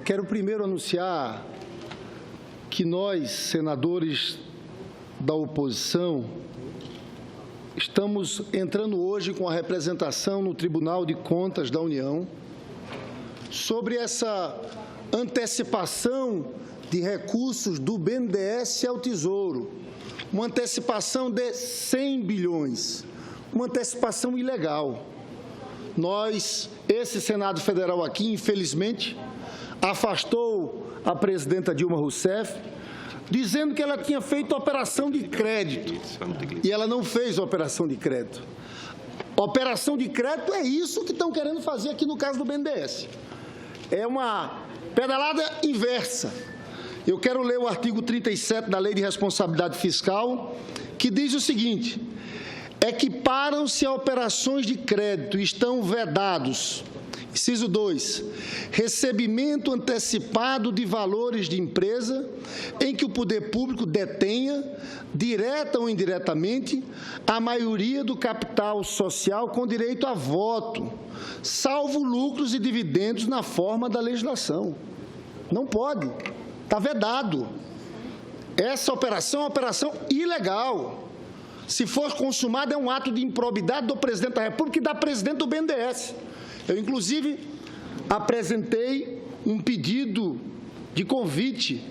Quero primeiro anunciar que nós, senadores da oposição, estamos entrando hoje com a representação no Tribunal de Contas da União sobre essa antecipação de recursos do BNDES ao Tesouro, uma antecipação de 100 bilhões, uma antecipação ilegal. Esse Senado Federal aqui, infelizmente, afastou a presidenta Dilma Rousseff, dizendo que ela tinha feito operação de crédito, e ela não fez operação de crédito. Operação de crédito é isso que estão querendo fazer aqui no caso do BNDES. É uma pedalada inversa. Eu quero ler o artigo 37 da Lei de Responsabilidade Fiscal, que diz o seguinte: equiparam-se a operações de crédito e estão vedados. Inciso 2, recebimento antecipado de valores de empresa em que o poder público detenha, direta ou indiretamente, a maioria do capital social com direito a voto, salvo lucros e dividendos na forma da legislação. Não pode, está vedado. Essa operação é uma operação ilegal. Se for consumada, é um ato de improbidade do presidente da República e da presidente do BNDES. Eu, inclusive, apresentei um pedido de convite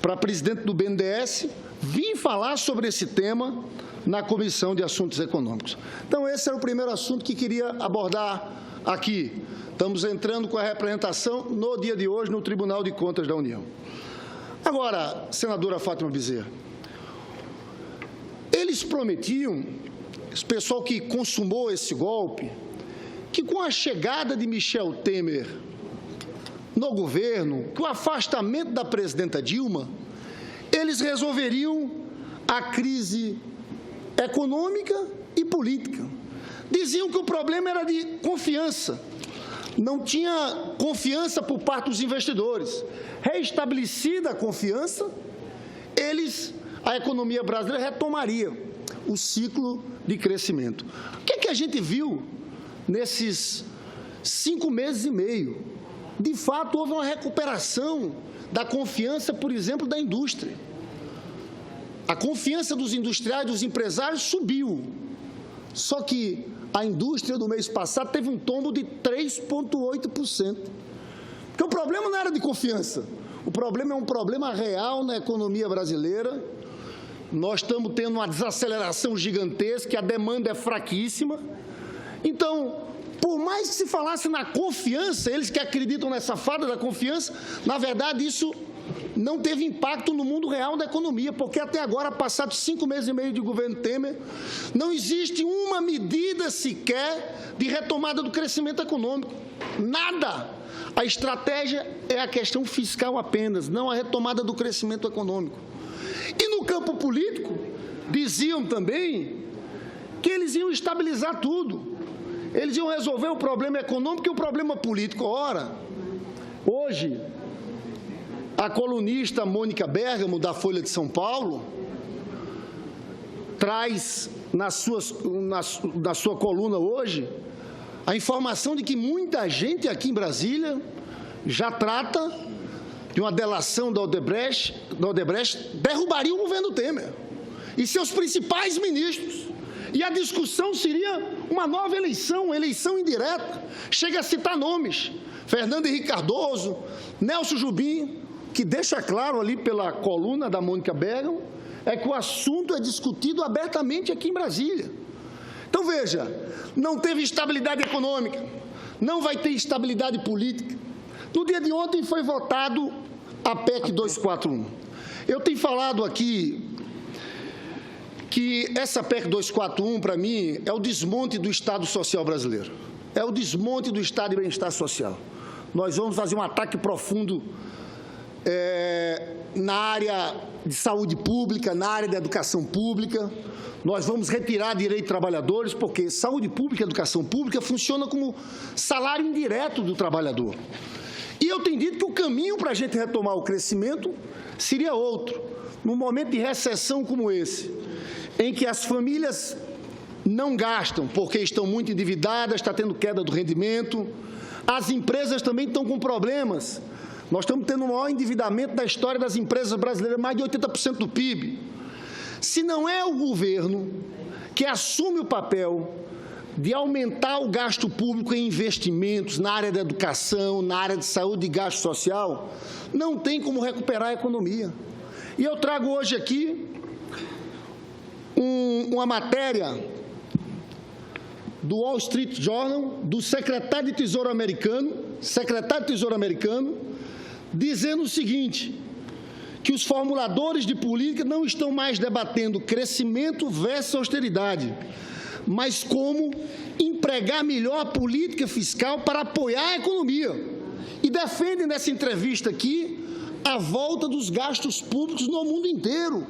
para a presidente do BNDES vir falar sobre esse tema na Comissão de Assuntos Econômicos. Então, esse era o primeiro assunto que queria abordar aqui. Estamos entrando com a representação no dia de hoje no Tribunal de Contas da União. Agora, senadora Fátima Bezerra, eles prometiam, esse pessoal que consumou esse golpe, que com a chegada de Michel Temer no governo, com o afastamento da presidenta Dilma, eles resolveriam a crise econômica e política. Diziam que o problema era de confiança. Não tinha confiança por parte dos investidores. Reestabelecida a confiança, a economia brasileira retomaria o ciclo de crescimento. O que a gente viu nesses 5 meses e meio? De fato, houve uma recuperação da confiança, por exemplo, da indústria. A confiança dos industriais, dos empresários, subiu. Só que a indústria do mês passado teve um tombo de 3,8%. Porque o problema não era de confiança. O problema é um problema real na economia brasileira. Nós estamos tendo uma desaceleração gigantesca, a demanda é fraquíssima. Então, por mais que se falasse na confiança, eles que acreditam nessa fada da confiança, na verdade, isso não teve impacto no mundo real da economia, porque até agora, passados 5 meses e meio de governo Temer, não existe uma medida sequer de retomada do crescimento econômico. Nada. A estratégia é a questão fiscal apenas, não a retomada do crescimento econômico. E no campo político, diziam também que eles iam estabilizar tudo. Eles iam resolver o problema econômico e o problema político. Ora, hoje, a colunista Mônica Bergamo, da Folha de São Paulo, traz na sua coluna hoje a informação de que muita gente aqui em Brasília já trata de uma delação da Odebrecht derrubaria o governo Temer e seus principais ministros. E a discussão seria uma nova eleição indireta. Chega a citar nomes: Fernando Henrique Cardoso, Nelson Jobim, que deixa claro ali pela coluna da Mônica Bergamo, é que o assunto é discutido abertamente aqui em Brasília. Então, veja, não teve estabilidade econômica, não vai ter estabilidade política. No dia de ontem foi votado a PEC 241. Eu tenho falado aqui que essa PEC 241, para mim, é o desmonte do Estado Social brasileiro. É o desmonte do Estado de bem-estar social. Nós vamos fazer um ataque profundo na área de saúde pública, na área da educação pública. Nós vamos retirar direito de trabalhadores, porque saúde pública e educação pública funciona como salário indireto do trabalhador. E eu tenho dito que o caminho para a gente retomar o crescimento seria outro. Num momento de recessão como esse, em que as famílias não gastam porque estão muito endividadas, está tendo queda do rendimento, as empresas também estão com problemas Nós estamos tendo o maior endividamento da história das empresas brasileiras, mais de 80% do PIB. Se não é o governo que assume o papel de aumentar o gasto público em investimentos na área da educação, na área de saúde e gasto social, não tem como recuperar a economia. E eu trago hoje aqui uma matéria do Wall Street Journal, do secretário de Tesouro americano, dizendo o seguinte, que os formuladores de política não estão mais debatendo crescimento versus austeridade, mas como empregar melhor a política fiscal para apoiar a economia. E defendem nessa entrevista aqui a volta dos gastos públicos no mundo inteiro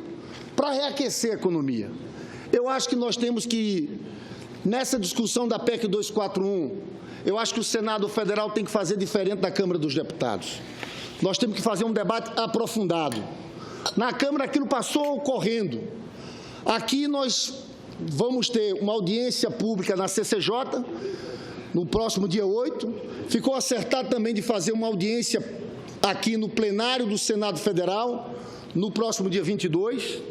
para reaquecer a economia. Eu acho que nós temos que, nessa discussão da PEC 241, eu acho que o Senado Federal tem que fazer diferente da Câmara dos Deputados. Nós temos que fazer um debate aprofundado. Na Câmara aquilo passou correndo. Aqui nós vamos ter uma audiência pública na CCJ, no próximo dia 8. Ficou acertado também de fazer uma audiência aqui no plenário do Senado Federal, no próximo dia 22.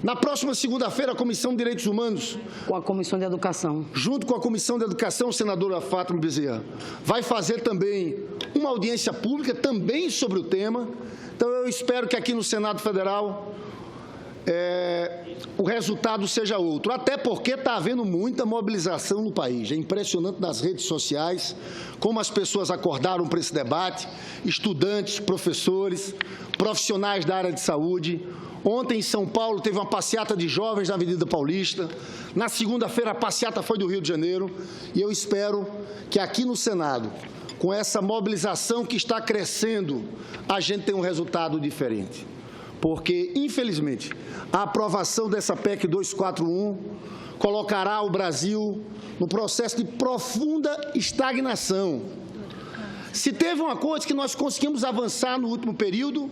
Na próxima segunda-feira, a Comissão de Direitos Humanos, com a Comissão de Educação, junto com a Comissão de Educação, senadora Fátima Bezerra, vai fazer também uma audiência pública, também sobre o tema. Então, eu espero que aqui no Senado Federal o resultado seja outro, até porque está havendo muita mobilização no país. É impressionante nas redes sociais como as pessoas acordaram para esse debate, estudantes, professores, profissionais da área de saúde. Ontem, em São Paulo, teve uma passeata de jovens na Avenida Paulista. Na segunda-feira, a passeata foi do Rio de Janeiro. E eu espero que aqui no Senado, com essa mobilização que está crescendo, a gente tenha um resultado diferente. Porque, infelizmente, a aprovação dessa PEC 241 colocará o Brasil no processo de profunda estagnação. Se teve uma coisa que nós conseguimos avançar no último período,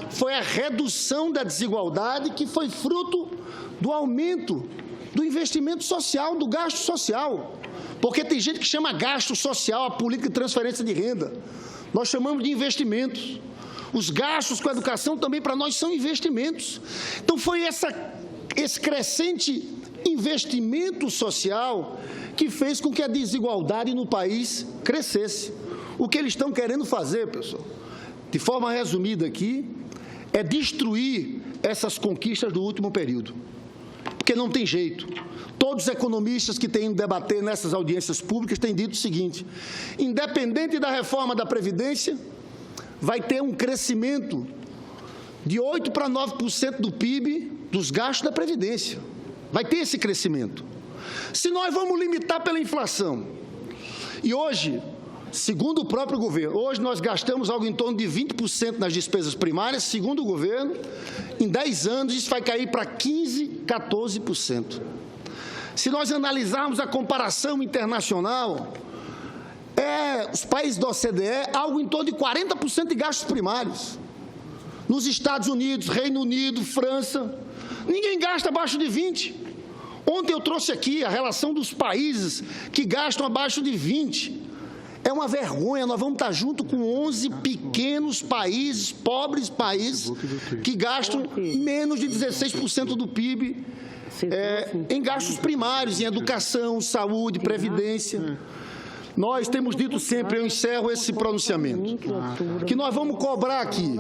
foi a redução da desigualdade, que foi fruto do aumento do investimento social, do gasto social. Porque tem gente que chama gasto social a política de transferência de renda. Nós chamamos de investimentos. Os gastos com a educação também, para nós, são investimentos. Então, foi esse crescente investimento social que fez com que a desigualdade no país crescesse. O que eles estão querendo fazer, pessoal, de forma resumida aqui, é destruir essas conquistas do último período. Porque não tem jeito. Todos os economistas que têm debater nessas audiências públicas têm dito o seguinte: independente da reforma da Previdência, vai ter um crescimento de 8% para 9% do PIB dos gastos da Previdência. Vai ter esse crescimento. Se nós vamos limitar pela inflação, e hoje, segundo o próprio governo, hoje nós gastamos algo em torno de 20% nas despesas primárias, segundo o governo, em 10 anos isso vai cair para 15%, 14%. Se nós analisarmos a comparação internacional, os países da OCDE, algo em torno de 40% de gastos primários. Nos Estados Unidos, Reino Unido, França, ninguém gasta abaixo de 20%. Ontem eu trouxe aqui a relação dos países que gastam abaixo de 20%. É uma vergonha, nós vamos estar junto com 11 pequenos países, pobres países, que gastam menos de 16% do PIB em gastos primários, em educação, saúde, previdência. Nós temos dito sempre, eu encerro esse pronunciamento, que nós vamos cobrar aqui,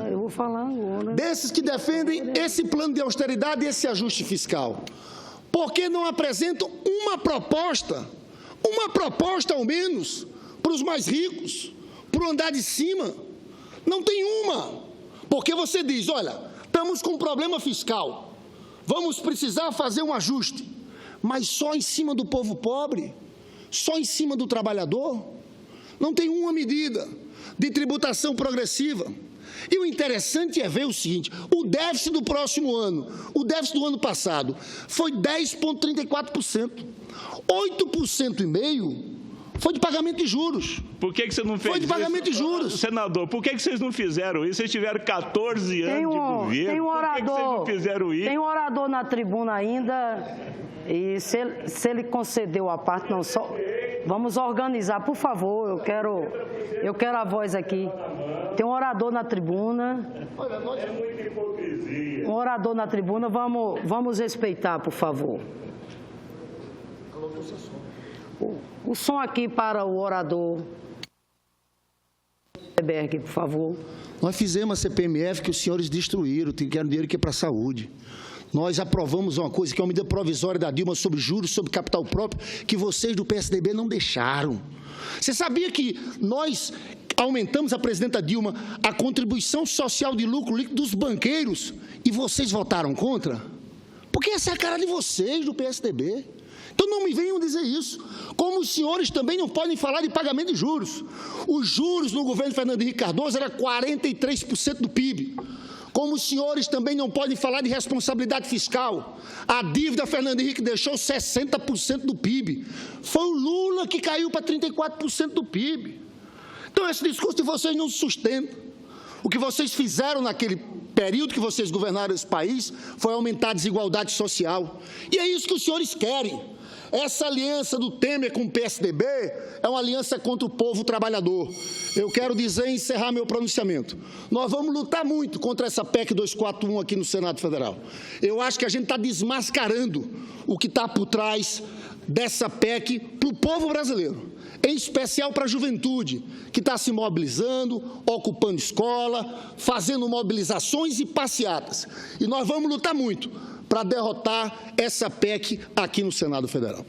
desses que defendem esse plano de austeridade e esse ajuste fiscal, porque não apresentam uma proposta ao menos, para os mais ricos, para o andar de cima. Não tem uma. Porque você diz, olha, estamos com um problema fiscal, vamos precisar fazer um ajuste, mas só em cima do povo pobre, só em cima do trabalhador. Não tem uma medida de tributação progressiva. E o interessante é ver o seguinte, o déficit do próximo ano, o déficit do ano passado, foi 10,34%. 8,5% foi de pagamento de juros. Por que você não fez isso? Foi de pagamento de juros. Senador, por que vocês não fizeram isso? Vocês tiveram 14 anos de governo. Tem um orador, por que vocês não fizeram isso? Tem um orador na tribuna ainda, e se ele concedeu a parte, não só... Vamos organizar, por favor, eu quero a voz aqui. Tem um orador na tribuna. É muita hipocrisia. Um orador na tribuna, vamos respeitar, por favor. O som aqui para o orador. Berg, por favor. Nós fizemos a CPMF que os senhores destruíram, querem dinheiro que é para a saúde. Nós aprovamos uma coisa que é uma medida provisória da Dilma sobre juros, sobre capital próprio, que vocês do PSDB não deixaram. Você sabia que nós aumentamos a presidenta Dilma a contribuição social de lucro líquido dos banqueiros e vocês votaram contra? Porque essa é a cara de vocês do PSDB. Então não me venham dizer isso. Como os senhores também não podem falar de pagamento de juros. Os juros no governo Fernando Henrique Cardoso era 43% do PIB. Como os senhores também não podem falar de responsabilidade fiscal. A dívida Fernando Henrique deixou 60% do PIB. Foi o Lula que caiu para 34% do PIB. Então esse discurso de vocês não se sustenta. O que vocês fizeram naquele período que vocês governaram esse país foi aumentar a desigualdade social. E é isso que os senhores querem. Essa aliança do Temer com o PSDB é uma aliança contra o povo trabalhador. Eu quero dizer e encerrar meu pronunciamento. Nós vamos lutar muito contra essa PEC 241 aqui no Senado Federal. Eu acho que a gente está desmascarando o que está por trás dessa PEC para o povo brasileiro, em especial para a juventude, que está se mobilizando, ocupando escola, fazendo mobilizações e passeatas. E nós vamos lutar muito para derrotar essa PEC aqui no Senado Federal.